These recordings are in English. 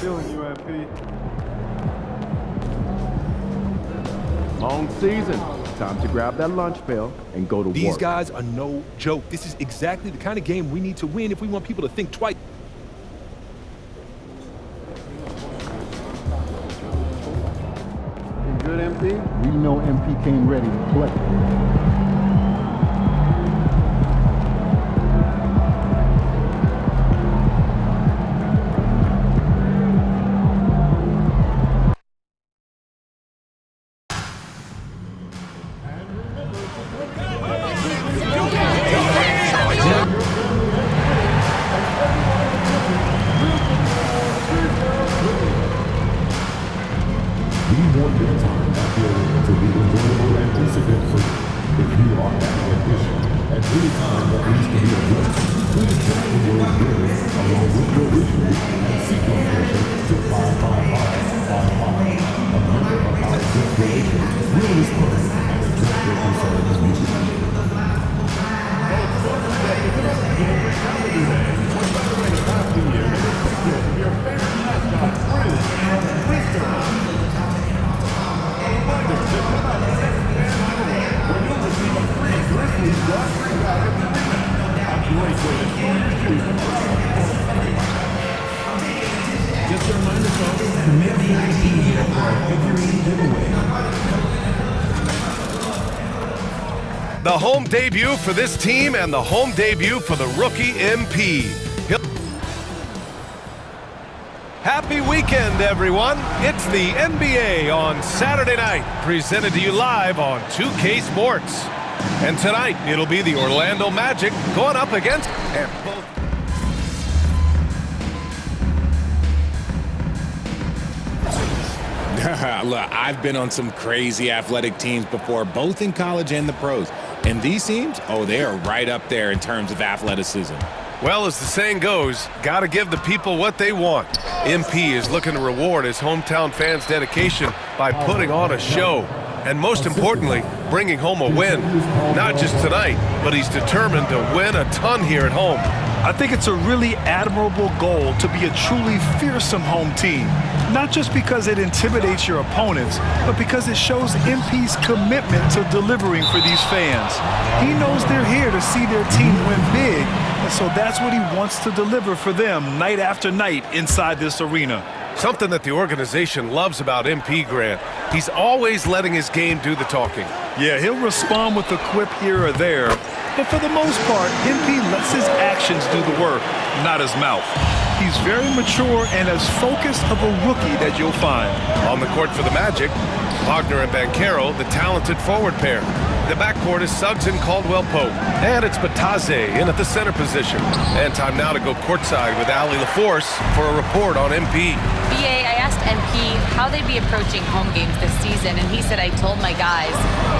feeling you, MP. Long season. Time to grab that lunch pail and go to work. These guys are no joke. This is exactly the kind of game we need to win if we want people to think twice. You good, MP? We know MP came ready to play. We want this time at the arena to be enjoyable and incident-free. If you are at the audition at any time that needs to be addressed, please text the word "winner" along with your issue and seek location to 55555. A member of our guest relations will respond and address your concerns immediately. Just a reminder, folks, commit the ID here for our figurine giveaway. The home debut for this team and the home debut for the rookie MP. Happy weekend, everyone. It's the NBA on Saturday night, presented to you live on 2K Sports. And tonight, it'll be the Orlando Magic going up against both. Look, I've been on some crazy athletic teams before, both in college and the pros. And these teams, oh, they are right up there in terms of athleticism. Well, as the saying goes, gotta give the people what they want. MP is looking to reward his hometown fans' dedication by putting on a show. And most importantly, bringing home a win. Not just tonight, but he's determined to win a ton here at home. I think it's a really admirable goal to be a truly fearsome home team. Not just because it intimidates your opponents, but because it shows MP's commitment to delivering for these fans. He knows they're here to see their team win big, and so that's what he wants to deliver for them night after night inside this arena. Something that the organization loves about MP, Grant. He's always letting his game do the talking. Yeah, he'll respond with a quip here or there, but for the most part, MP lets his actions do the work, not his mouth. He's very mature and as focused of a rookie that you'll find. On the court for the Magic, Wagner and Banchero, the talented forward pair. The backcourt is Suggs and Caldwell-Pope. And it's Bataze in at the center position. And time now to go courtside with Allie LaForce for a report on MP. BA, I asked MP how they'd be approaching home games this season, and he said, I told my guys,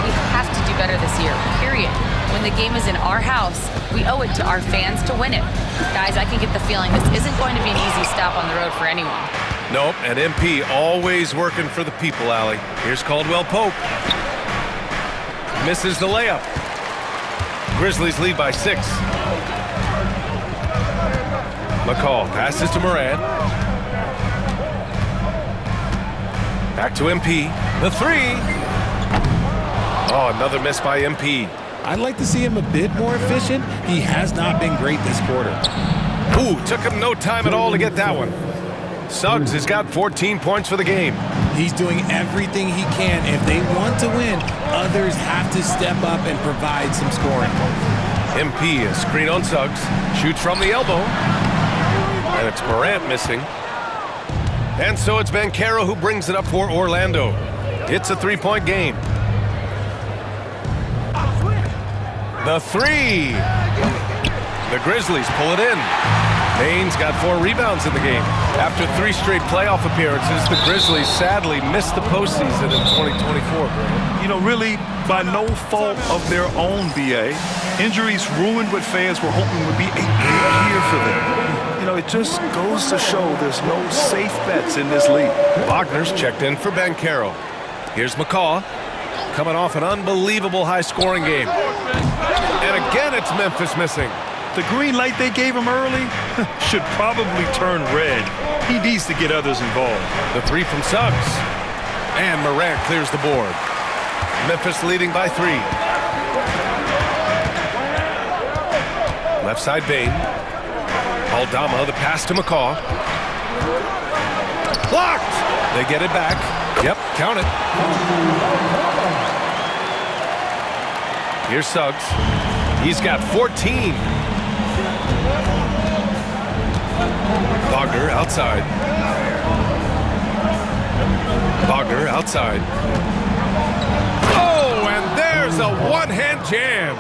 we have to do better this year, period. When the game is in our house, we owe it to our fans to win it. Guys, I can get the feeling this isn't going to be an easy stop on the road for anyone. Nope, and MP always working for the people, Allie. Here's Caldwell-Pope. Misses the layup. Grizzlies lead by 6. McCall passes to Morant. Back to MP. The 3. Oh, another miss by MP. I'd like to see him a bit more efficient. He has not been great this quarter. Ooh, took him no time at all to get that one. Suggs has got 14 points for the game. He's doing everything he can. If they want to win, others have to step up and provide some scoring. MP, a screen on Suggs, shoots from the elbow. And it's Morant missing. And so it's Banchero who brings it up for Orlando. It's a 3-point game. The 3. The Grizzlies pull it in. Baines got 4 rebounds in the game. After 3 straight playoff appearances, the Grizzlies sadly missed the postseason in 2024. You know, really, by no fault of their own, BA, injuries ruined what fans were hoping would be a big year for them. You know, it just goes to show there's no safe bets in this league. Wagner's checked in for Banchero. Here's McCaw, coming off an unbelievable high-scoring game. And again, it's Memphis missing. The green light they gave him early should probably turn red. He needs to get others involved. The three from Suggs. And Morant clears the board. Memphis leading by 3. Left side Bane. Aldama, the pass to McCaw. Blocked! They get it back. Yep, count it. Here's Suggs. He's got 14. Wagner outside. Wagner outside. Oh, and there's a one-hand jam.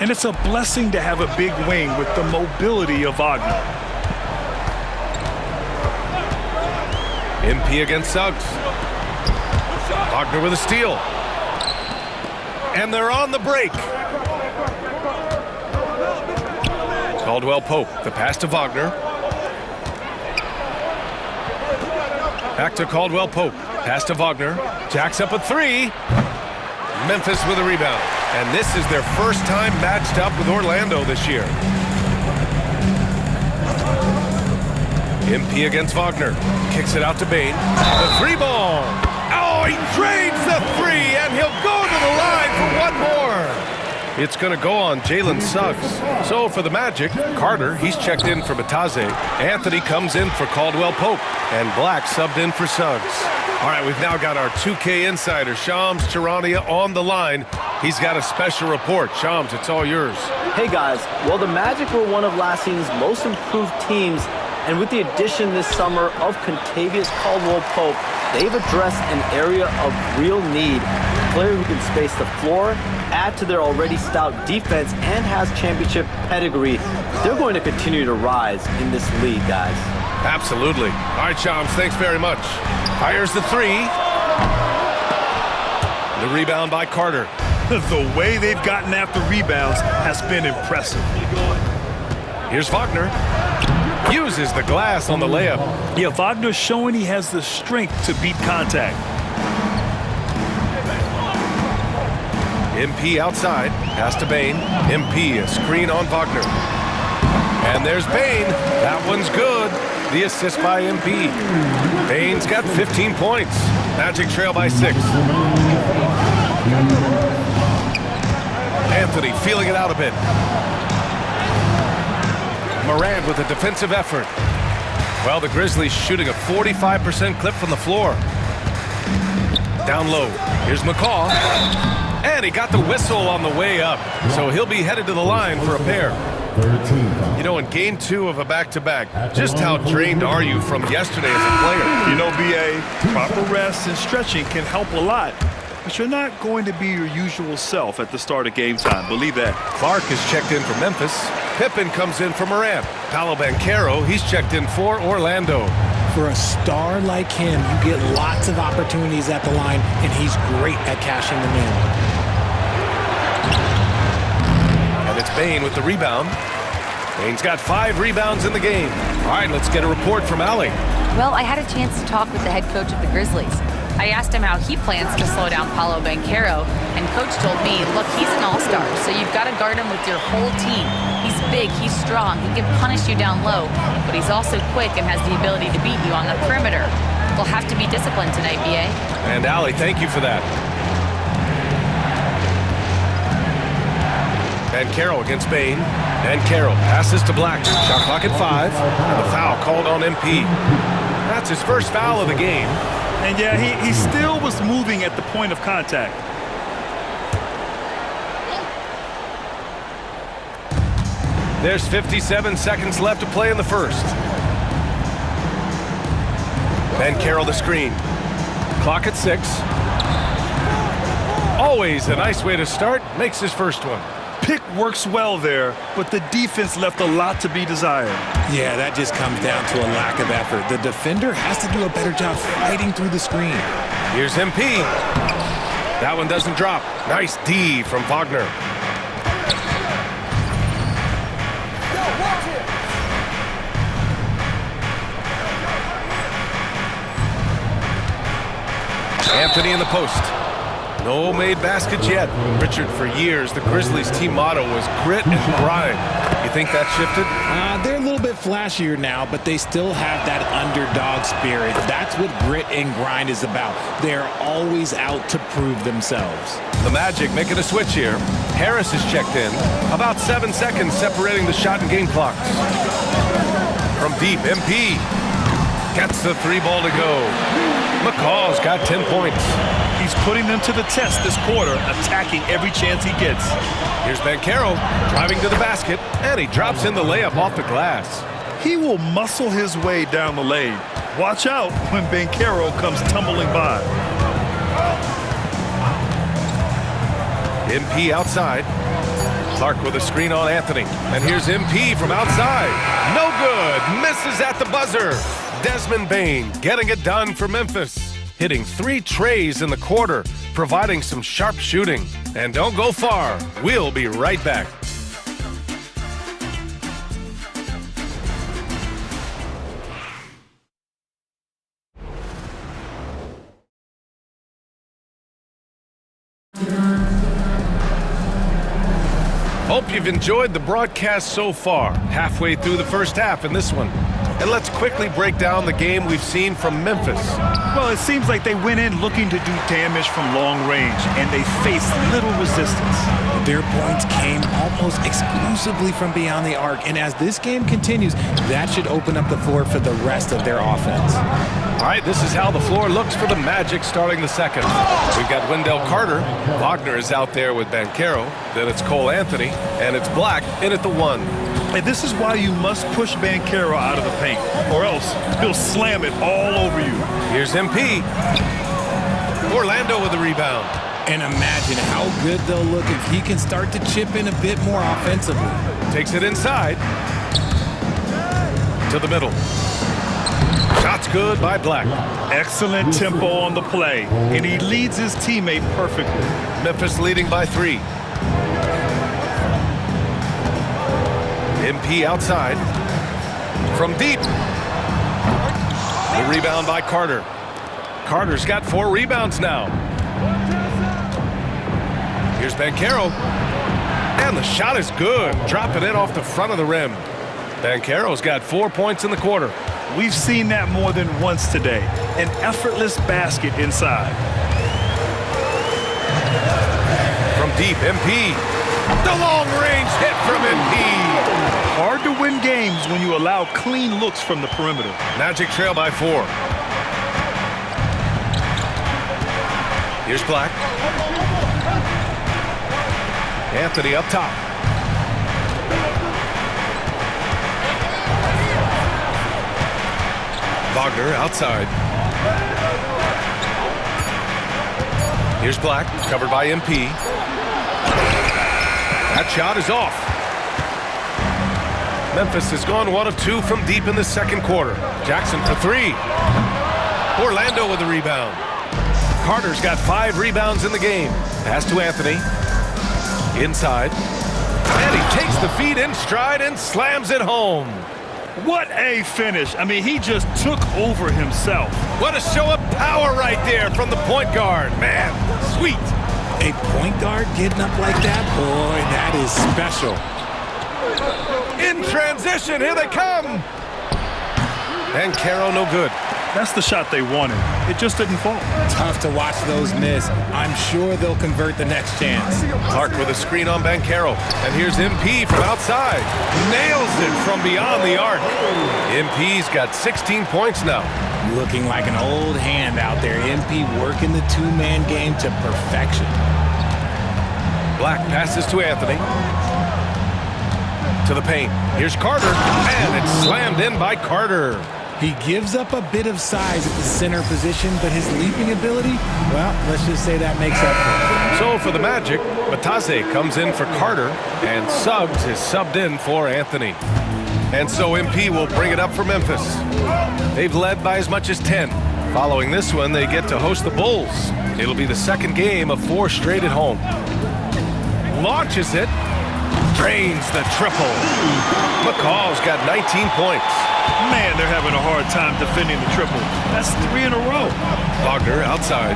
And it's a blessing to have a big wing with the mobility of Wagner. MP against Suggs. Wagner with a steal. And they're on the break. Caldwell Pope, the pass to Wagner. Back to Caldwell Pope. Pass to Wagner. Jacks up a 3. Memphis with a rebound. And this is their first time matched up with Orlando this year. MP against Wagner. Kicks it out to Bane. The 3 ball. Oh, he drains the 3, and he'll go to the line for one more. It's going to go on Jalen Suggs. So for the Magic, Carter, he's checked in for Bataze. Anthony comes in for Caldwell Pope. And Black subbed in for Suggs. All right, we've now got our 2K insider, Shams Charania, on the line. He's got a special report. Shams, it's all yours. Hey, guys. Well, the Magic were one of last season's most improved teams. And with the addition this summer of Kentavious Caldwell-Pope, they've addressed an area of real need. A player who can space the floor, add to their already stout defense, and has championship pedigree. They're going to continue to rise in this league, guys. Absolutely. All right, Shams, thanks very much. Fires the 3. The rebound by Carter. The way they've gotten after rebounds has been impressive. Here's Wagner. Uses the glass on the layup. Yeah, Wagner's showing he has the strength to beat contact. MP outside. Pass to Bane. MP, a screen on Wagner. And there's Bane. That one's good. The assist by MP. Bane's got 15 points. Magic trail by 6. Anthony feeling it out a bit. Morant with a defensive effort. Well, the Grizzlies shooting a 45% clip from the floor. Down low. Here's McCaw. And he got the whistle on the way up. So he'll be headed to the line for a pair. You know, in game 2 of a back-to-back, just how drained are you from yesterday as a player? You know, BA, proper rest and stretching can help a lot. But you're not going to be your usual self at the start of game time. Believe that. Clark is checked in for Memphis. Pippen comes in for Morant. Paolo Banchero, he's checked in for Orlando. For a star like him, you get lots of opportunities at the line, and he's great at cashing them in. And it's Bane with the rebound. Bane's got 5 rebounds in the game. All right, let's get a report from Allie. Well, I had a chance to talk with the head coach of the Grizzlies. I asked him how he plans to slow down Paolo Banchero, and coach told me, look, he's an all-star, so you've got to guard him with your whole team. He's big, he's strong, he can punish you down low, but he's also quick and has the ability to beat you on the perimeter. We'll have to be disciplined tonight, BA. And Allie, thank you for that. Banchero against Bane. Banchero passes to Black. Shot clock at 5. And the foul called on MP. That's his first foul of the game. And yeah, he still was moving at the point of contact. There's 57 seconds left to play in the first. Banchero the screen. Clock at 6. Always a nice way to start. Makes his first one. Pick works well there, but the defense left a lot to be desired. Yeah, that just comes down to a lack of effort. The defender has to do a better job fighting through the screen. Here's MP. That one doesn't drop. Nice D from Wagner. Anthony in the post. No made baskets yet. Richard, for years, the Grizzlies team motto was grit and grind. You think that shifted? They're a little bit flashier now, but they still have that underdog spirit. That's what grit and grind is about. They're always out to prove themselves. The Magic making a switch here. Harris is checked in. About 7 seconds separating the shot and game clocks. From deep, MP gets the 3 ball to go. McCall's got 10 points. He's putting them to the test this quarter, attacking every chance he gets. Here's Banchero driving to the basket, and he drops in the layup off the glass. He will muscle his way down the lane. Watch out when Banchero comes tumbling by. MP outside. Clark with a screen on Anthony. And here's MP from outside. No good. Misses at the buzzer. Desmond Bane getting it done for Memphis. Hitting 3 trays in the quarter, providing some sharp shooting. And don't go far. We'll be right back. Hope you've enjoyed the broadcast so far. Halfway through the first half in this one. And let's quickly break down the game we've seen from Memphis. Well, it seems like they went in looking to do damage from long range, and they faced little resistance. Their points came almost exclusively from beyond the arc, and as this game continues, that should open up the floor for the rest of their offense. All right, this is how the floor looks for the Magic starting the second. We've got Wendell Carter. Wagner is out there with Banchero. Then it's Cole Anthony, and it's Black in at the 1. And this is why you must push Banchero out of the paint, or else he'll slam it all over you. Here's MP. Orlando with the rebound. And imagine how good they'll look if he can start to chip in a bit more offensively. Takes it inside. To the middle. Shot's good by Black. Excellent tempo on the play, and he leads his teammate perfectly. Memphis leading by 3. MP outside. From deep. The rebound by Carter. Carter's got 4 rebounds now. Here's Banchero. And the shot is good. Dropping it off the front of the rim. Banchero's got 4 points in the quarter. We've seen that more than once today. An effortless basket inside. From deep, MP. The long-range hit from MP. Hard to win games when you allow clean looks from the perimeter. Magic trail by 4. Here's Black. Anthony up top. Wagner outside. Here's Black, covered by MP. That shot is off. Memphis has gone 1 of 2 from deep in the second quarter. Jackson for 3. Orlando with the rebound. Carter's got 5 rebounds in the game. Pass to Anthony. Inside. And he takes the feed in stride and slams it home. What a finish. I mean, he just took over himself. What a show of power right there from the point guard. Man, sweet. A point guard getting up like that? Boy, that is special. In transition, here they come. Banchero no good. That's the shot they wanted. It just didn't fall. Tough to watch those miss. I'm sure they'll convert the next chance. Clark with a screen on Banchero. And here's MP from outside. Nails it from beyond the arc. MP's got 16 points now. Looking like an old hand out there. MP working the 2-man game to perfection. Black passes to Anthony. To the paint. Here's Carter. And it's slammed in by Carter. He gives up a bit of size at the center position, but his leaping ability, well, let's just say that makes up for it. So for the Magic, Matase comes in for Carter, and Suggs is subbed in for Anthony. And so MP will bring it up for Memphis. They've led by as much as 10. Following this one, they get to host the Bulls. It'll be the second game of 4 straight at home. Launches it. Drains the triple. McCall's got 19 points. Man, they're having a hard time defending the triple. That's 3 in a row. Wagner outside.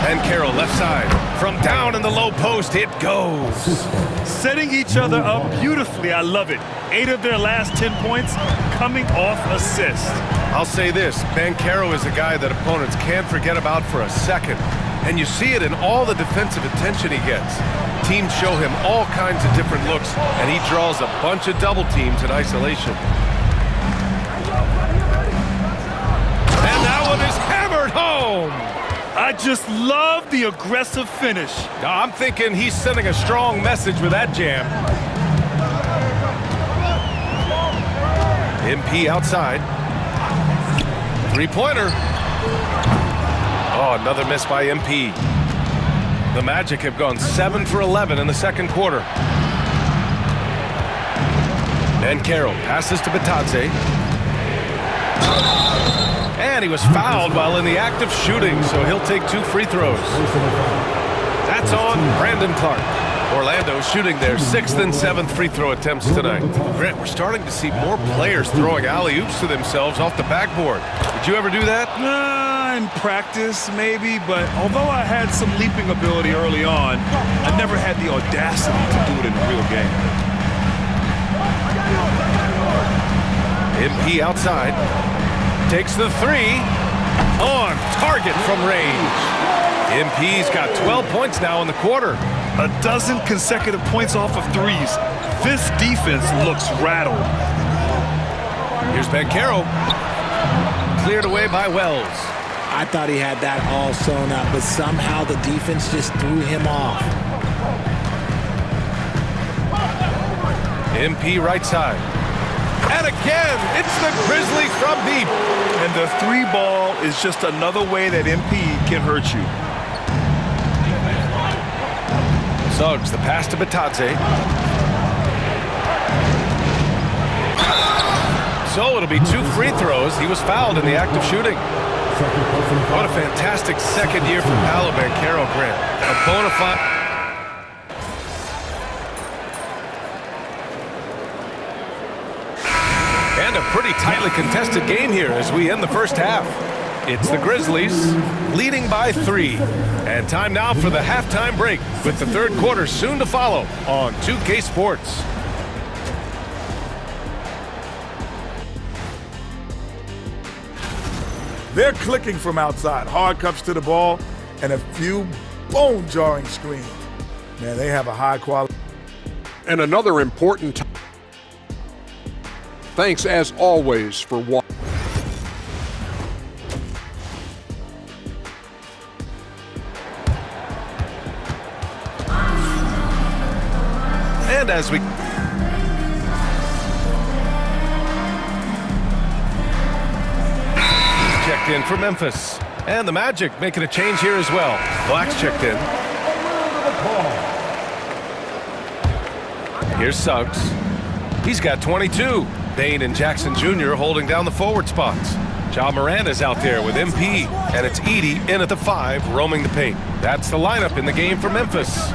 Banchero left side. From down in the low post, it goes. Setting each other up beautifully. I love it. 8 of their last 10 points coming off assists. I'll say this, Banchero is a guy that opponents can't forget about for a second. And you see it in all the defensive attention he gets. Teams show him all kinds of different looks, and he draws a bunch of double teams in isolation. And that one is hammered home. I just love the aggressive finish. I'm thinking he's sending a strong message with that jam. MP outside. Three-pointer. Oh, another miss by MP. The Magic have gone 7 for 11 in the second quarter. Banchero passes to Bitadze. And he was fouled while in the act of shooting, so he'll take 2 free throws. That's on Brandon Clark. Orlando shooting their 6th and 7th free throw attempts tonight. Grant, we're starting to see more players throwing alley-oops to themselves off the backboard. Did you ever do that? In practice, maybe, but although I had some leaping ability early on, I never had the audacity to do it in a real game. MP outside. Takes the 3. On target from range. MP's got 12 points now in the quarter. A dozen consecutive points off of threes. This defense looks rattled. Here's Banchero. Cleared away by Wells. I thought he had that all sewn up, but somehow the defense just threw him off. MP right side. And again, it's the Grizzlies from deep. And the 3 ball is just another way that MP can hurt you. Suggs, the pass to Bitadze. So it'll be 2 free throws. He was fouled in the act of shooting. What a fantastic second year for Paolo Banchero, Grant. A bona fide. And a pretty tightly contested game here as we end the first half. It's the Grizzlies leading by 3. And time now for the halftime break with the third quarter soon to follow on 2K Sports. They're clicking from outside. Hard cups to the ball and a few bone-jarring screens. Man, they have a high quality. And another important thanks as always for watching. And as we checked in for Memphis. And the Magic making a change here as well. Black's checked in. Here's Suggs. He's got 22. Bane and Jackson Jr. holding down the forward spots. Ja Morant is out there with MP. And it's Edey in at the 5, roaming the paint. That's the lineup in the game for Memphis.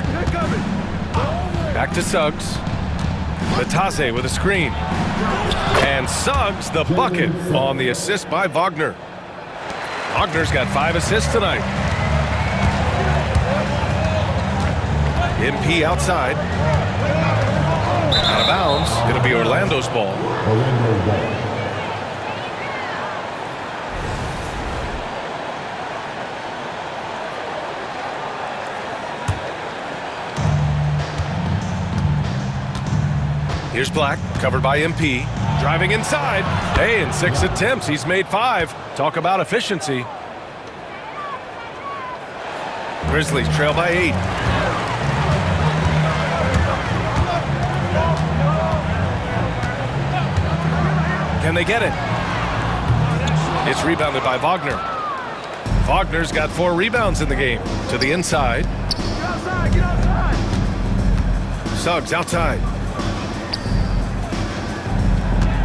Back to Suggs. Bitadze with a screen. And Suggs the bucket on the assist by Wagner. Wagner's got 5 assists tonight. MP outside. Out of bounds. It'll be Orlando's ball. Orlando ball. Here's Black, covered by MP. Driving inside. Hey, in 6 attempts, he's made 5. Talk about efficiency. Grizzlies trail by 8. Can they get it? It's rebounded by Wagner. Wagner's got 4 rebounds in the game. To the inside. Suggs outside.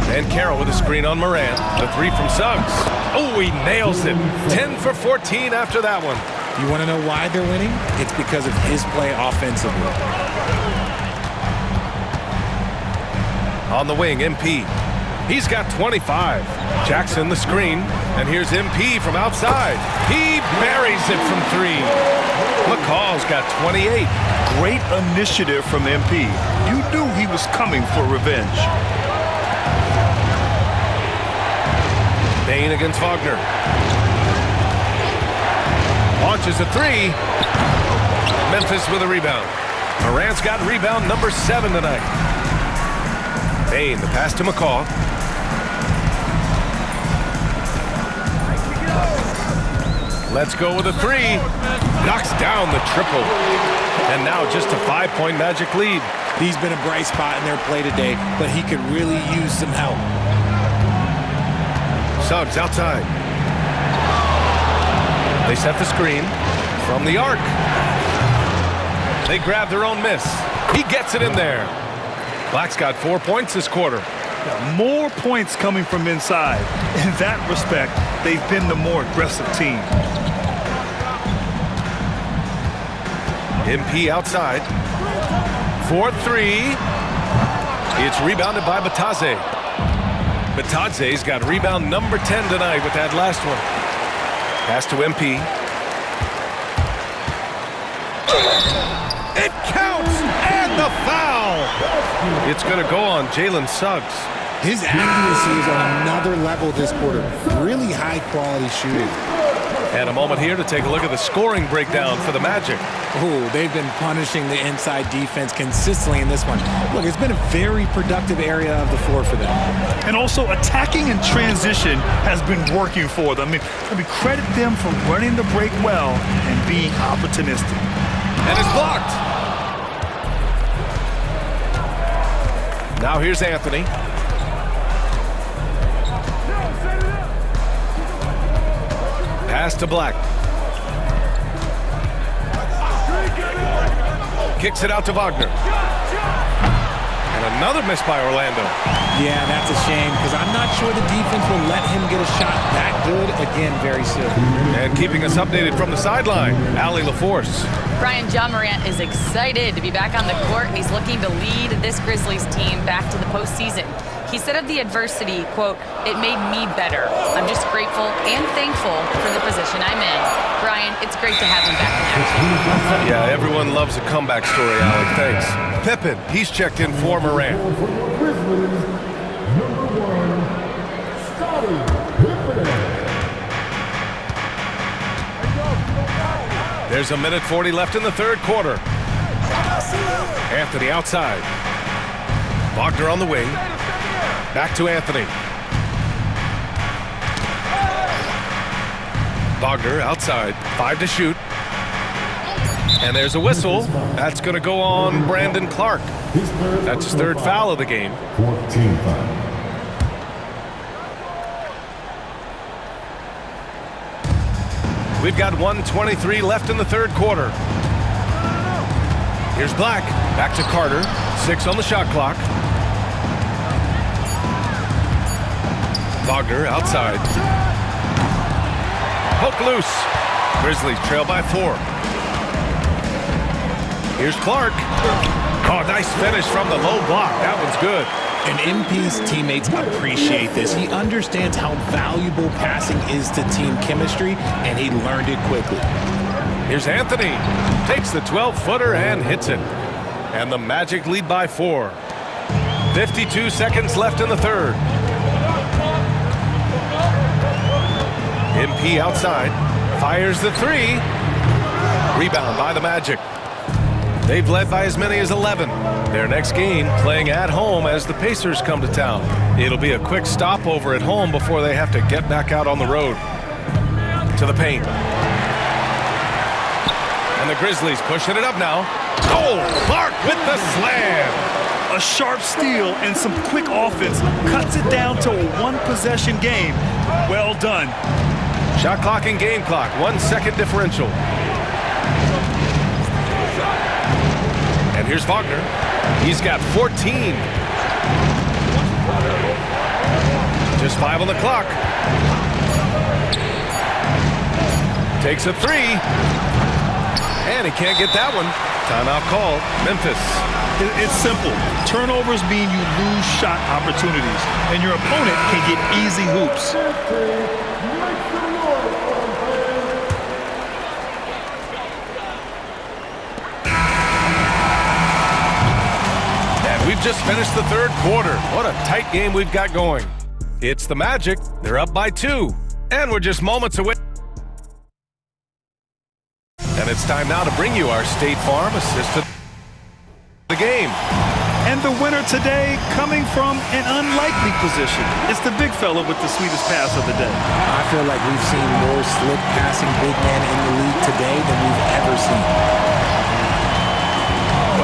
And Carroll with a screen on Morant. The 3 from Suggs. Oh, he nails it. 10 for 14 after that one. You want to know why they're winning? It's because of his play offensively. On the wing, MP. He's got 25. Jackson the screen, and here's MP from outside. He buries it from 3. McCall's got 28. Great initiative from MP. You knew he was coming for revenge. Bane against Wagner. Launches a 3. Memphis with a rebound. Morant's got rebound number 7 tonight. Bane, the pass to McCall. Let's go with a 3. Knocks down the triple. And now just a 5-point Magic lead. He's been a bright spot in their play today, but he could really use some help. Suggs outside. They set the screen from the arc. They grab their own miss. He gets it in there. Black's got 4 points this quarter. More points coming from inside. In that respect, they've been the more aggressive team. MP outside. 4-3. It's rebounded by Batadze. Batadze's got rebound number 10 tonight with that last one. Pass to MP. It counts! And the foul! It's going to go on Jalen Suggs. His accuracy is on another level this quarter. Really high-quality shooting. And a moment here to take a look at the scoring breakdown for the Magic. Oh, they've been punishing the inside defense consistently in this one. Look, it's been a very productive area of the floor for them. And also attacking in transition has been working for them. I mean, credit them for running the break well and being opportunistic. And it's blocked. Now here's Anthony. Pass to Black. Kicks it out to Wagner. And another miss by Orlando. Yeah, that's a shame because I'm not sure the defense will let him get a shot that good again very soon. And keeping us updated from the sideline, Allie LaForce. Brian, John Morant is excited to be back on the court. He's looking to lead this Grizzlies team back to the postseason. He said of the adversity, quote, "It made me better. I'm just grateful and thankful for the position I'm in." Brian, it's great to have him back in action. Yeah, everyone loves a comeback story, Alec. Thanks. Pippen, he's checked in for Morant. There's a minute 40 left in the third quarter. Anthony outside. Wagner on the wing. Back to Anthony. Wagner outside. 5 to shoot. And there's a whistle. That's going to go on Brandon Clark. That's his third foul of the game. 14 foul. We've got 1:23 left in the third quarter. Here's Black. Back to Carter. 6 on the shot clock. Wagner outside. Poke loose. Grizzlies trail by 4. Here's Clark. Oh, nice finish from the low block. That one's good. And MP's teammates appreciate this. He understands how valuable passing is to team chemistry, and he learned it quickly. Here's Anthony. Takes the 12-footer and hits it. And the Magic lead by 4. 52 seconds left in the third. MP outside. Fires the 3. Rebound by the Magic. They've led by as many as 11. Their next game playing at home as the Pacers come to town. It'll be a quick stopover at home before they have to get back out on the road. To the paint. And the Grizzlies pushing it up now. Oh, Clark with the slam. A sharp steal and some quick offense cuts it down to a one-possession game. Well done. Shot clock and game clock. 1 second differential. And here's Wagner. He's got 14. Just 5 on the clock. Takes a 3. And he can't get that one. Timeout called. Memphis. It's simple. Turnovers mean you lose shot opportunities, and your opponent can get easy hoops. And we've just finished the third quarter. What a tight game we've got going. It's the Magic. They're up by 2. And we're just moments away. And it's time now to bring you our State Farm assistant the game. And the winner today coming from an unlikely position. It's the big fella with the sweetest pass of the day. I feel like we've seen more slick passing big men in the league today than we've ever seen.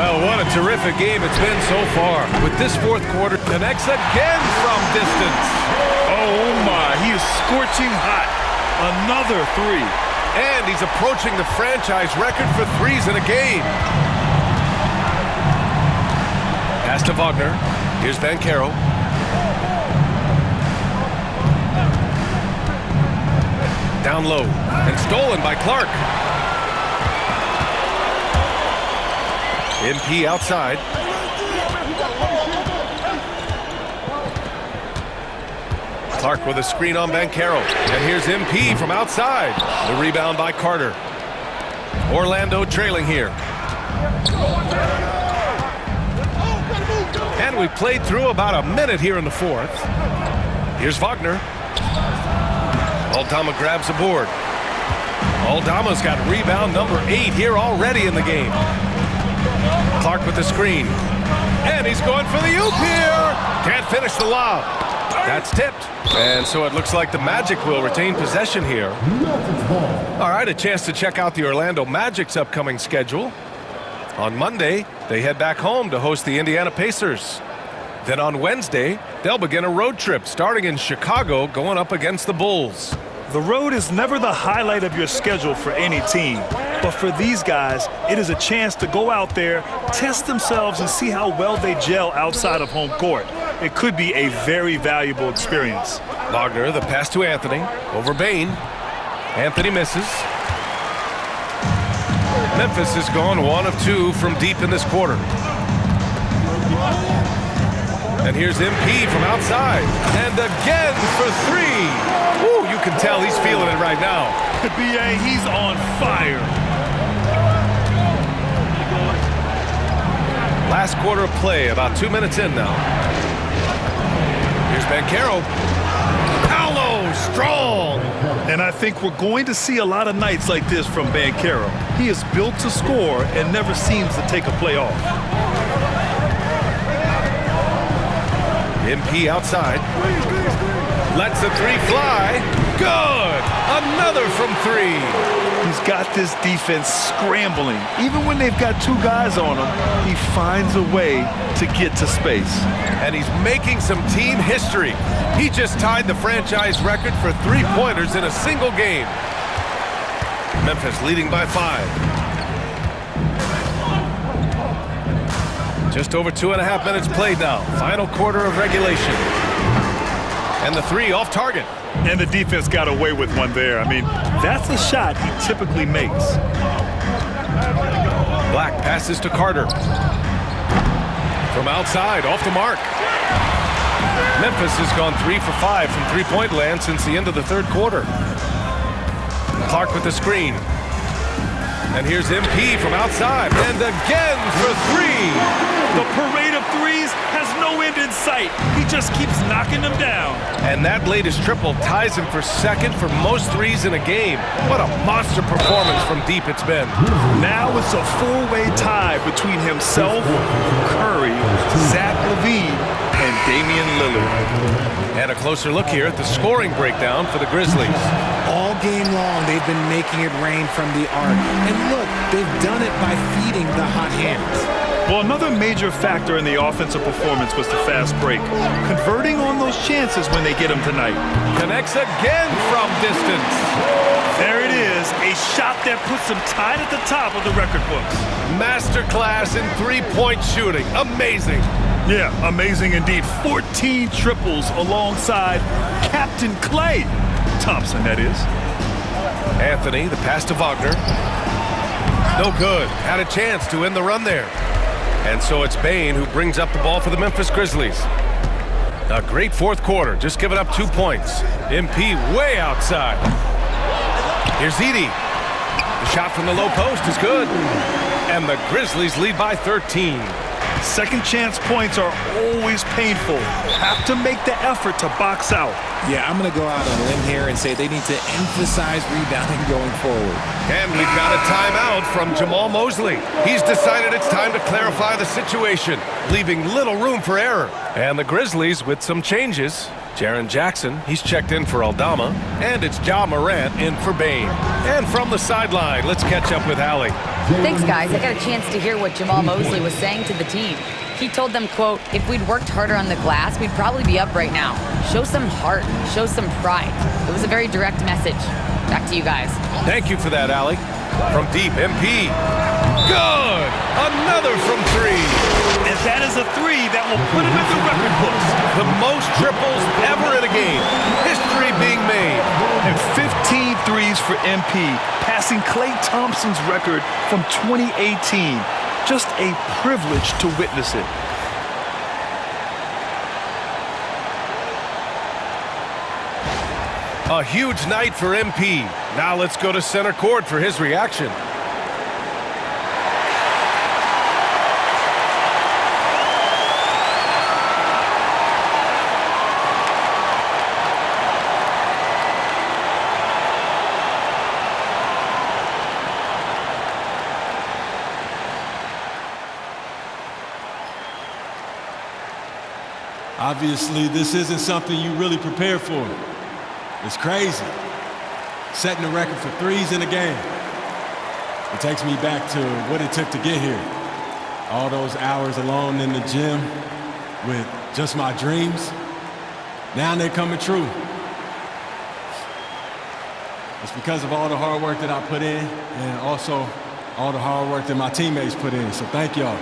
Well, what a terrific game it's been so far. With this fourth quarter, connects again from distance. Oh my, he is scorching hot. Another 3. And he's approaching the franchise record for threes in a game. Pass to Wagner. Here's Banchero. Down low. And stolen by Clark. MP outside. Clark with a screen on Banchero. And here's MP from outside. The rebound by Carter. Orlando trailing here. And we played through about a minute here in the fourth. Here's Wagner. Aldama grabs the board. Aldama's got rebound number 8 here already in the game. Clark with the screen. And he's going for the oop here. Can't finish the lob. That's tipped. And so it looks like the Magic will retain possession here. All right, a chance to check out the Orlando Magic's upcoming schedule. On Monday, they head back home to host the Indiana Pacers. Then on Wednesday, they'll begin a road trip starting in Chicago, going up against the Bulls. The road is never the highlight of your schedule for any team. But for these guys, it is a chance to go out there, test themselves, and see how well they gel outside of home court. It could be a very valuable experience. Wagner, the pass to Anthony, over Bain. Anthony misses. Memphis has gone 1 of 2 from deep in this quarter. And here's MP from outside. And again for 3. Ooh, you can tell he's feeling it right now. B.A., he's on fire. Last quarter of play, about 2 minutes in now. Here's Banchero. Paolo, strong. And I think we're going to see a lot of nights like this from Banchero. He is built to score and never seems to take a play off. MP outside. Lets the 3 fly. Good. Another from 3. He's got this defense scrambling. Even when they've got 2 guys on him, he finds a way to get to space. And he's making some team history. He just tied the franchise record for 3-pointers in a single game. Memphis leading by 5. Just over 2.5 minutes played now. Final quarter of regulation. And the 3 off target. And the defense got away with one there. I mean, that's a shot he typically makes. Black passes to Carter. From outside, off the mark. Memphis has gone 3 for 5 from three-point land since the end of the third quarter. Clark with the screen. And here's MP from outside. And again for 3. The parade of threes has no end in sight. He just keeps knocking them down. And that latest triple ties him for second for most threes in a game. What a monster performance from deep it's been. Now it's a 4-way tie between himself, Curry, Zach LaVine, and Damian Lillard. And a closer look here at the scoring breakdown for the Grizzlies. All game long, they've been making it rain from the arc. And look, they've done it by feeding the hot hands. Well, another major factor in the offensive performance was the fast break. Converting on those chances when they get them tonight. Connects again from distance. There it is, a shot that puts them tied at the top of the record books. Masterclass in three-point shooting. Amazing. Yeah, amazing indeed. 14 triples alongside Captain Klay Thompson, that is. Anthony, the pass to Wagner. No good. Had a chance to end the run there. And so it's Bane who brings up the ball for the Memphis Grizzlies. A great fourth quarter, just giving up 2 points. MP way outside. Here's Edey. The shot from the low post is good. And the Grizzlies lead by 13. Second chance points are always painful. Have to make the effort to box out. Yeah, I'm going to go out on a limb here and say they need to emphasize rebounding going forward. And we've got a timeout from Jamal Mosley. He's decided it's time to clarify the situation, leaving little room for error. And the Grizzlies with some changes. Jaren Jackson, he's checked in for Aldama. And it's Ja Morant in for Bane. And from the sideline, let's catch up with Allie. Thanks, guys. I got a chance to hear what Jamal Mosley was saying to the team. He told them, quote, if we'd worked harder on the glass, we'd probably be up right now. Show some heart. Show some pride. It was a very direct message. Back to you guys. Thank you for that, Allie. From deep, MP. Good! Another from three. And that is a three that will put him in the record books. The most triples ever in a game. History being made. And 15 threes for MP, passing Klay Thompson's record from 2018. Just a privilege to witness it. A huge night for MP. Now let's go to center court for his reaction. Obviously, this isn't something you really prepare for. It's crazy. Setting the record for threes in a game. It takes me back to what it took to get here. All those hours alone in the gym with just my dreams. Now they're coming true. It's because of all the hard work that I put in and also all the hard work that my teammates put in. So thank y'all.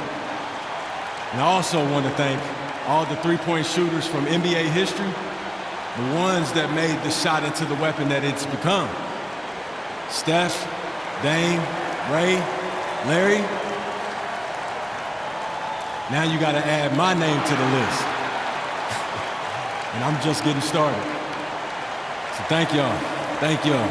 And I also want to thank all the three-point shooters from NBA history, the ones that made the shot into the weapon that it's become. Steph, Dame, Ray, Larry. Now you got to add my name to the list. And I'm just getting started. So thank y'all. Thank y'all.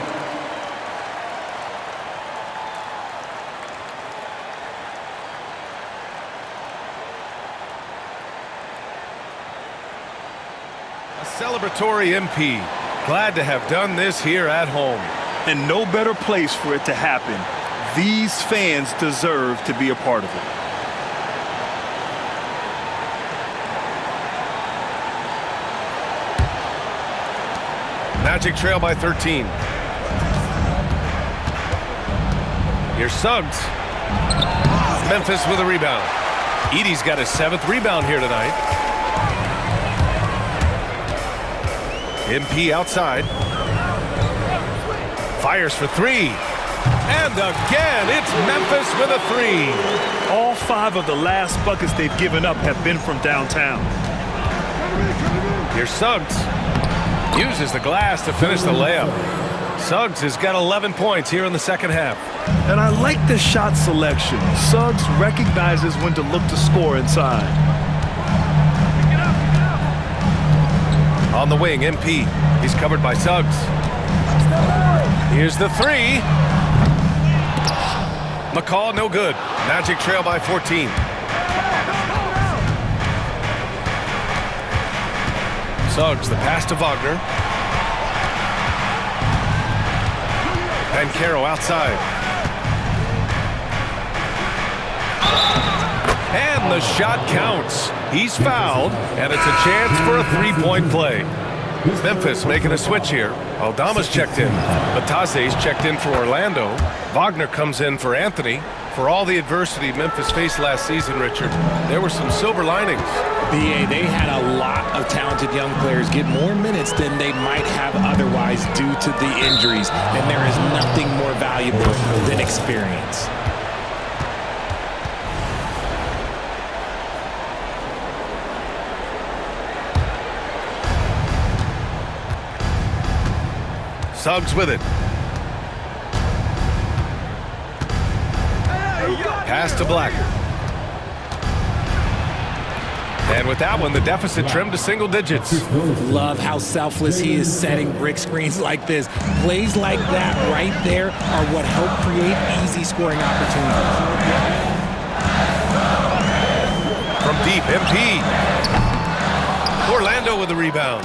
Celebratory MP. Glad to have done this here at home. And no better place for it to happen. These fans deserve to be a part of it. Magic trail by 13. Here's Suggs. Memphis with a rebound. Edey's got his 7th rebound here tonight. MP outside. Fires for three. And again, it's Memphis with a three. All 5 of the last buckets they've given up have been from downtown. Here's Suggs. Uses the glass to finish the layup. Suggs has got 11 points here in the second half. And I like the shot selection. Suggs recognizes when to look to score inside. On the wing, MP. He's covered by Suggs. Here's the three. McCall, no good. Magic trail by 14. Suggs, the pass to Wagner. Banchero outside. And the shot counts. He's fouled, and it's a chance for a three-point play. Memphis making a switch here. Aldama's checked in. Batase's checked in for Orlando. Wagner comes in for Anthony. For all the adversity Memphis faced last season, Richard, there were some silver linings. BA, they had a lot of talented young players get more minutes than they might have otherwise due to the injuries, and there is nothing more valuable than experience. Suggs with it. Pass to Black. And with that one, the deficit trimmed to single digits. Love how selfless he is setting brick screens like this. Plays like that right there are what help create easy scoring opportunities. From deep, MP. Orlando with the rebound.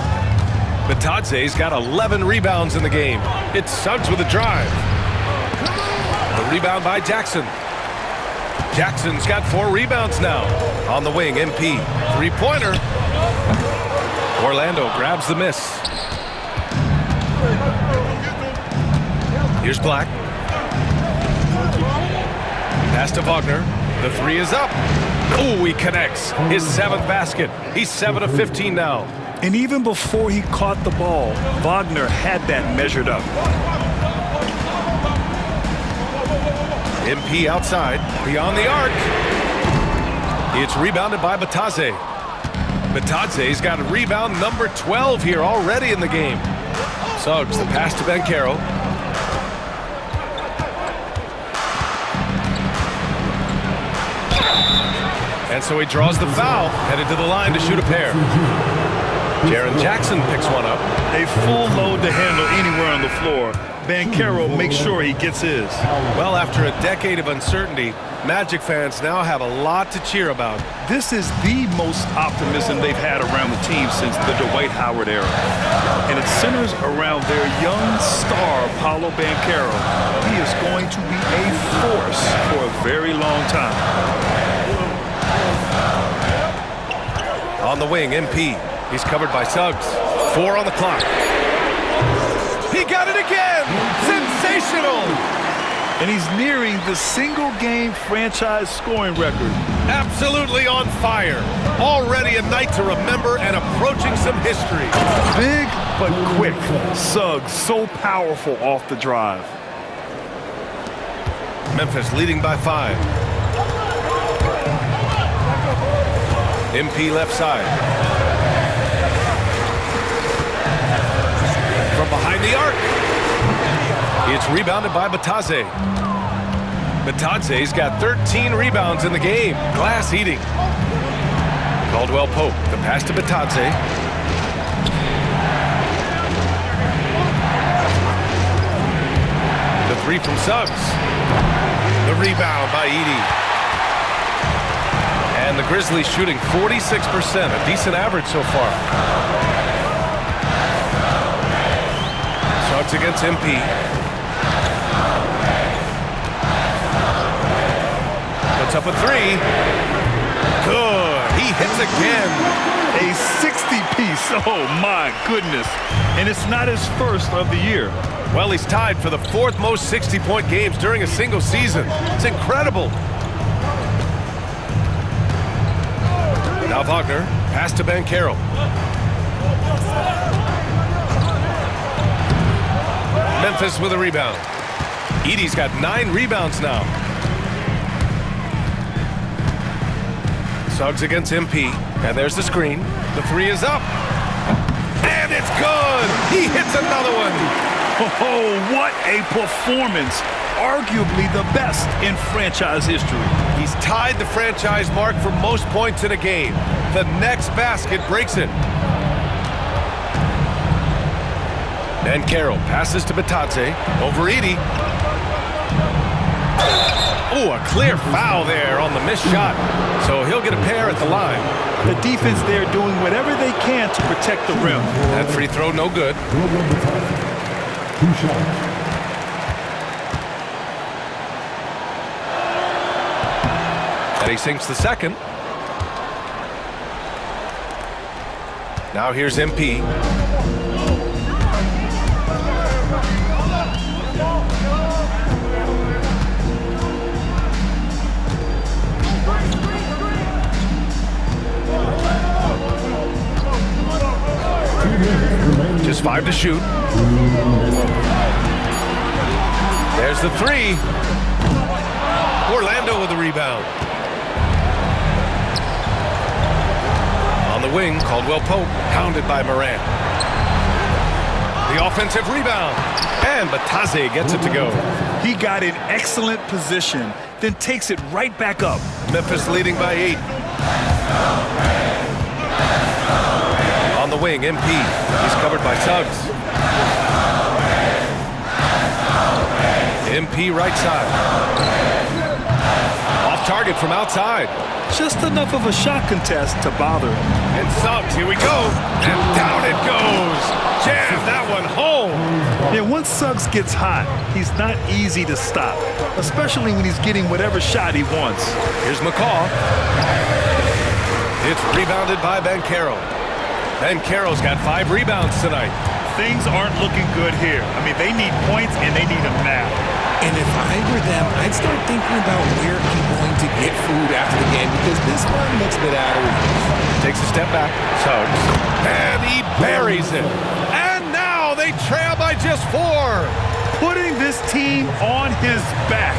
Bitadze's got 11 rebounds in the game. It's Suggs with a drive. The rebound by Jackson. Jackson's got 4 rebounds now. On the wing, MP. Three-pointer. Orlando grabs the miss. Here's Black. Pass to Wagner. The three is up. Oh, he connects. His 7th basket. He's 7 of 15 now. And even before he caught the ball, Wagner had that measured up. MP outside, beyond the arc. It's rebounded by Bitadze. Bitadze's got a rebound number 12 here already in the game. Suggs, the pass to Banchero. And so he draws the foul, headed to the line to shoot a pair. Jaren Jackson picks one up. A full load to handle anywhere on the floor. Banchero makes sure he gets his. Well, after a decade of uncertainty, Magic fans now have a lot to cheer about. This is the most optimism they've had around the team since the Dwight Howard era. And it centers around their young star, Paolo Banchero. He is going to be a force for a very long time. On the wing, MP. He's covered by Suggs. 4 on the clock. He got it again! Sensational! And he's nearing the single-game franchise scoring record. Absolutely on fire. Already a night to remember and approaching some history. Big but quick. Suggs so powerful off the drive. Memphis leading by 5. MP left side. From behind the arc. It's rebounded by Bitadze. Bitadze's got 13 rebounds in the game. Glass eating. Caldwell Pope, the pass to Bitadze. The three from Suggs. The rebound by Edey. And the Grizzlies shooting 46%, a decent average so far. Suggs against MP. Puts up a 3. Good. He hits again. A 60-piece. Oh, my goodness. And it's not his first of the year. Well, he's tied for the 4th most 60-point games during a single season. It's incredible. Now Wagner, pass to Banchero. Memphis with a rebound. Edey's got 9 rebounds now. Suggs against MP, and there's the screen. The 3 is up. And it's good! He hits another one! Oh, what a performance. Arguably the best in franchise history. He's tied the franchise mark for most points in a game. The next basket breaks it. Banchero passes to Bitadze. Over Edey. Oh, a clear foul there on the missed shot. So he'll get a pair at the line. The defense there doing whatever they can to protect the rim. That free throw no good. 2 shots. And he sinks the second. Now here's MP. Just 5 to shoot. There's the 3. Orlando with the rebound. On the wing, Caldwell Pope, pounded by Morant. The offensive rebound. And Bitadze gets it to go. He got in excellent position, then takes it right back up. Memphis leading by 8. the wing, MP. He's covered by Suggs. MP right side. Off target from outside. Just enough of a shot contest to bother him. And Suggs, here we go. And down it goes. Jam that one home. Yeah, once Suggs gets hot, he's not easy to stop, especially when he's getting whatever shot he wants. Here's McCaw. It's rebounded by Banchero. Banchero's got 5 rebounds tonight. Things aren't looking good here. I mean, they need points, and they need them now. And if I were them, I'd start thinking about where I'm going to get food after the game because this one looks a bit out of reach. Takes a step back. Suggs. And he buries it. And now they trail by just 4. Putting this team on his back.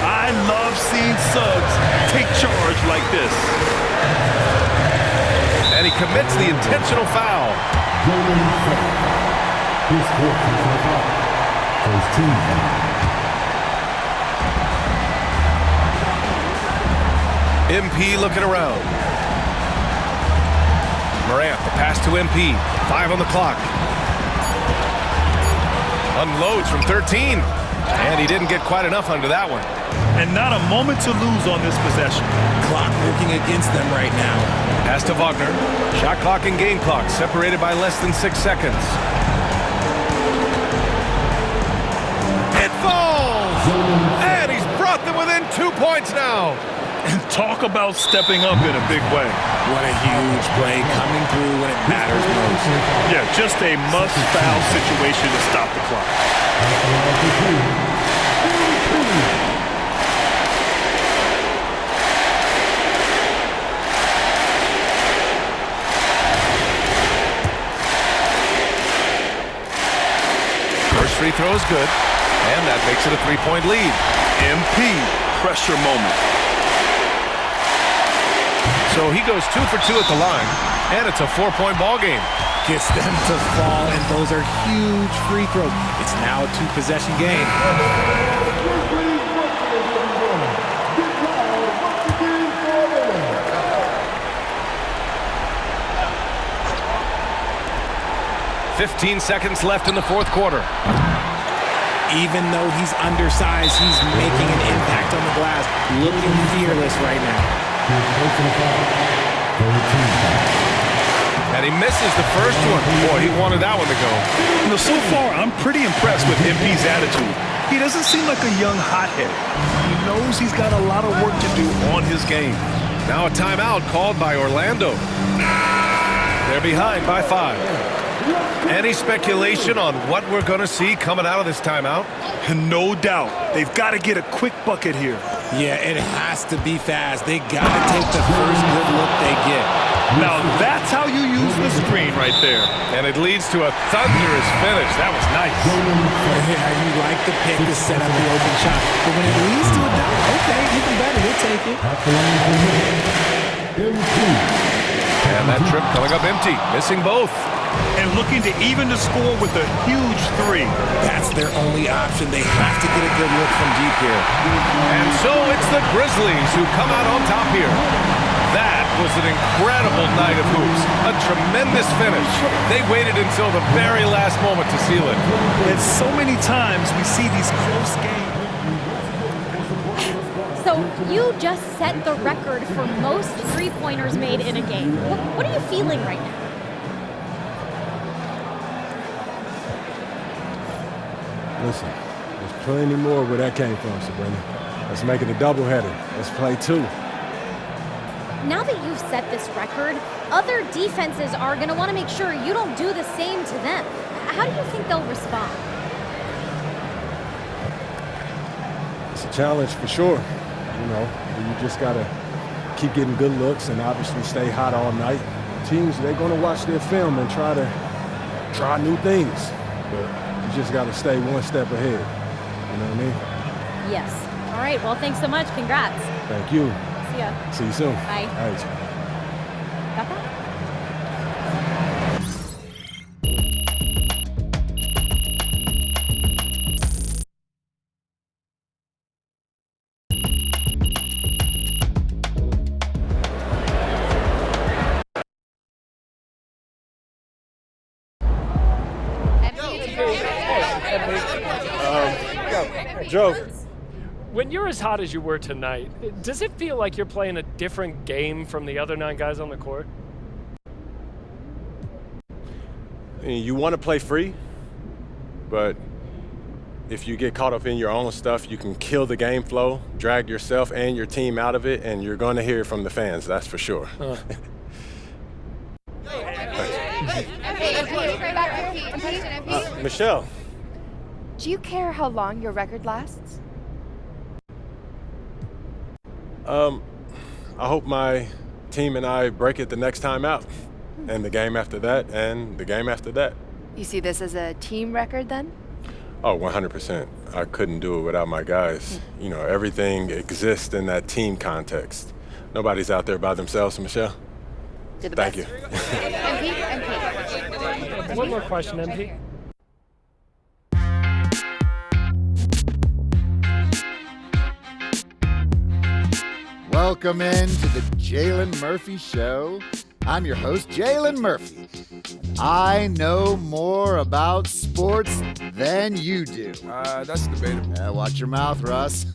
I love seeing Suggs take charge like this. And he commits the intentional foul. His fourth personal foul. First team foul. MP looking around. Morant, the pass to MP. 5 on the clock. Unloads from 13. And he didn't get quite enough under that one. And not a moment to lose on this possession. Clock working against them right now. Pass to Wagner. Shot clock and game clock separated by less than 6 seconds. It falls! And he's brought them within 2 points now. And talk about stepping up in a big way. What a huge play coming through when it matters most. Yeah, just a must-foul situation to stop the clock. First free throw is good, and that makes it a 3-point lead. MP, pressure moment. So he goes 2 for 2 at the line, and it's a 4-point ball game. Gets them to fall, and those are huge free throws. It's now a 2-possession game. "15 seconds left in the fourth quarter. Even though he's undersized, he's making an impact on the glass. Looking fearless right now. And he misses the first one. Boy, he wanted that one to go. You know, so far, I'm pretty impressed with MP's attitude. He doesn't seem like a young hothead. He knows he's got a lot of work to do on his game. Now a timeout called by Orlando. They're behind by 5. Any speculation on what we're going to see coming out of this timeout? No doubt. They've got to get a quick bucket here. Yeah, it has to be fast. They got to take the first good look they get. Now that's how you use the screen right there. And it leads to a thunderous finish. That was nice. Yeah, you like the pick to set up the open shot. But when it leads to a dunk, okay, even better, he'll take it. And that trip coming up empty, missing both. And looking to even the score with a huge 3. That's their only option. They have to get a good look from deep here. And so it's the Grizzlies who come out on top here. That was an incredible night of hoops. A tremendous finish. They waited until the very last moment to seal it. And so many times we see these close games. So you just set the record for most three-pointers made in a game. What are you feeling right now? Listen, there's plenty more where that came from, Sabrina. Let's make it a doubleheader. Let's play 2. Now that you've set this record, other defenses are going to want to make sure you don't do the same to them. How do you think they'll respond? It's a challenge for sure. You know, you just got to keep getting good looks and obviously stay hot all night. Teams, they're going to watch their film and try new things. But you just got to stay one step ahead. You know what I mean? Yes. All right. Well, thanks so much. Congrats. Thank you. See ya. See you soon. Bye. All right. Got that? Joe, when you're as hot as you were tonight, does it feel like you're playing a different game from the other 9 guys on the court? You want to play free, but if you get caught up in your own stuff, you can kill the game flow, drag yourself and your team out of it, and you're going to hear it from the fans, that's for sure. Michelle. Do you care how long your record lasts? I hope my team and I break it the next time out, and the game after that, and the game after that. You see this as a team record then? Oh, 100%. I couldn't do it without my guys. You know, everything exists in that team context. Nobody's out there by themselves, Michelle. You're the Thank best. you. MP. One more question, MP. Welcome in to the Jalen Murphy Show. I'm your host, Jalen Murphy. I know more about sports than you do. That's debatable. Watch your mouth, Russ.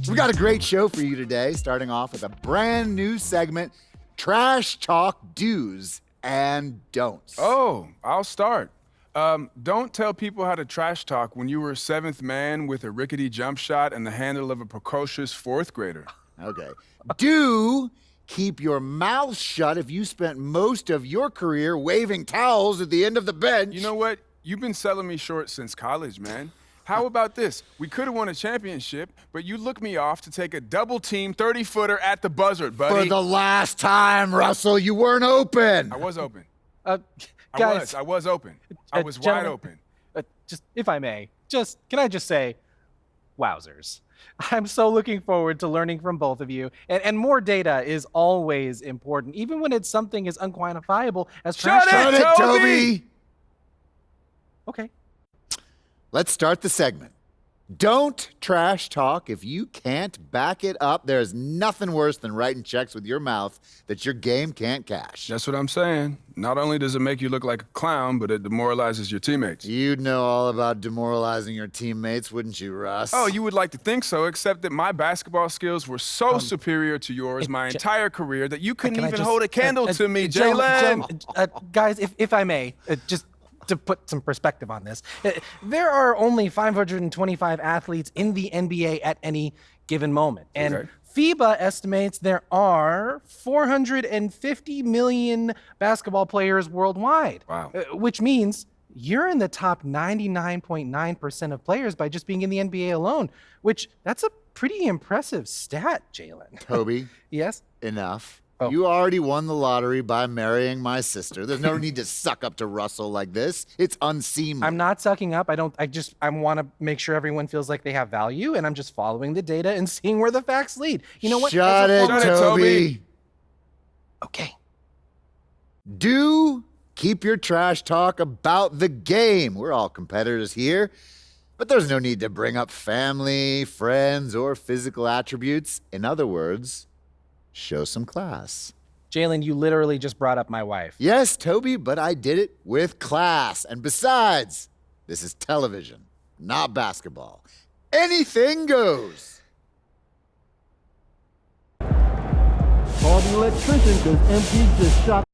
We got a great show for you today, starting off with a brand new segment, Trash Talk Do's and Don'ts. Oh, I'll start. Don't tell people how to trash talk when you were 7th man with a rickety jump shot and the handle of a precocious 4th grader. Okay. Do keep your mouth shut if you spent most of your career waving towels at the end of the bench. You know what? You've been selling me short since college, man. How about this? We could have won a championship, but you looked me off to take a double-team 30-footer at the buzzard, buddy. For the last time, Russell, you weren't open. I was open. Guys, I was open. I was wide gentlemen, open. Just, if I may, can I just say, wowzers. I'm so looking forward to learning from both of you. And more data is always important, even when it's something as unquantifiable as trash talk. Shut it, Toby! Okay. Let's start the segment. Don't trash talk if you can't back it up. There's nothing worse than writing checks with your mouth that your game can't cash. That's what I'm saying. Not only does it make you look like a clown, but it demoralizes your teammates. You'd know all about demoralizing your teammates, wouldn't you, Russ? Oh, you would like to think so, except that my basketball skills were so superior to yours my entire career that you couldn't even hold a candle to me, Jalen. Guys, if I may, just to put some perspective on this, there are only 525 athletes in the NBA at any given moment. And FIBA estimates there are 450 million basketball players worldwide. Wow. Which means you're in the top 99.9% of players by just being in the NBA alone, which that's a pretty impressive stat, Jalen. Toby. Yes? Enough. Oh. You already won the lottery by marrying my sister. There's no need to suck up to Russell like this. It's unseemly. I'm not sucking up. I want to make sure everyone feels like they have value, and I'm just following the data and seeing where the facts lead. You know what? Shut it, Toby. Okay. Do keep your trash talk about the game. We're all competitors here, but there's no need to bring up family, friends, or physical attributes. In other words, show some class. Jalen, you literally just brought up my wife. Yes, Toby, but I did it with class. And besides, this is television, not basketball. Anything goes. Call the electrician because MP just shot